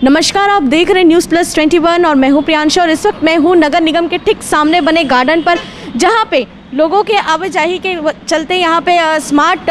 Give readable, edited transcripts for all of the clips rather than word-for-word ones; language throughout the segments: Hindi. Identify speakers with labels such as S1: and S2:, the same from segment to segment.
S1: नमस्कार, आप देख रहे हैं न्यूज़ प्लस 21 और मैं हूं प्रियांशा और इस वक्त मैं हूं नगर निगम के ठीक सामने बने गार्डन पर, जहां पे लोगों के आवाजाही के चलते यहां पे स्मार्ट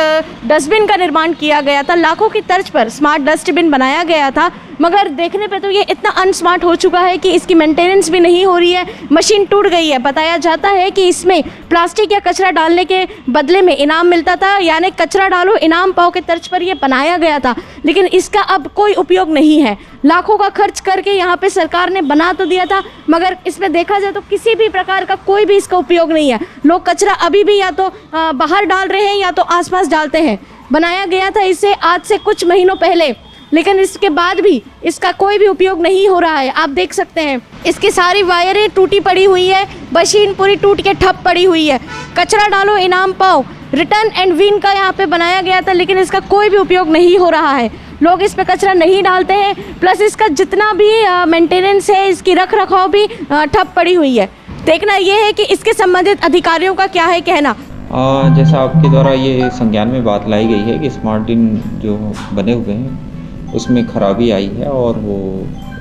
S1: डस्टबिन का निर्माण किया गया था। लाखों की तर्ज पर स्मार्ट डस्टबिन बनाया गया था, मगर देखने पे तो ये इतना अनस्मार्ट हो चुका है कि इसकी मेंटेनेंस भी नहीं हो रही है। मशीन टूट गई है। बताया जाता है कि इसमें प्लास्टिक या कचरा डालने के बदले में इनाम मिलता था, यानी कचरा डालो इनाम पाओ के तर्ज पर ये बनाया गया था, लेकिन इसका अब कोई उपयोग नहीं है। लाखों का खर्च करके यहाँ पे सरकार ने बना तो दिया था, मगर इसमें देखा जाए तो किसी भी प्रकार का कोई भी इसका उपयोग नहीं है। लोग कचरा अभी भी या तो बाहर डाल रहे हैं या तो आसपास डालते हैं। बनाया गया था इसे आज से कुछ महीनों पहले, लेकिन इसके बाद भी इसका कोई भी उपयोग नहीं हो रहा है। आप देख सकते हैं इसकी सारी वायरें टूटी पड़ी हुई है, मशीन पूरी टूट के ठप पड़ी हुई है। कचरा डालो इनाम पाओ रिटर्न एंड विन का यहाँ पे बनाया गया था, लेकिन इसका कोई भी उपयोग नहीं हो रहा है। लोग इस पे कचरा नहीं डालते हैं, प्लस इसका जितना भी मेंटेनेंस है, इसकी रख रखाव भी ठप पड़ी हुई है। देखना ये है कि इसके संबंधित अधिकारियों का क्या है कहना।
S2: जैसा आपके द्वारा ये संज्ञान में बात लाई गई है कि स्मार्ट दिन जो बने हुए हैं उसमें खराबी आई है और वो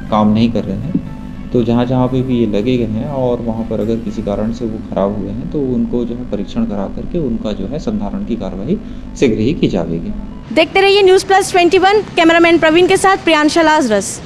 S2: काम नहीं कर रहे हैं, तो जहाँ जहाँ पे भी ये लगे गए हैं और वहाँ पर अगर किसी कारण से वो खराब हुए हैं तो उनको जो है परीक्षण करा करके उनका जो है संधारण की कार्रवाई शीघ्र ही की जाएगी।
S1: देखते रहिए न्यूज़ प्लस 21। कैमरामैन प्रवीण के साथ प्रियांशा लाजरस।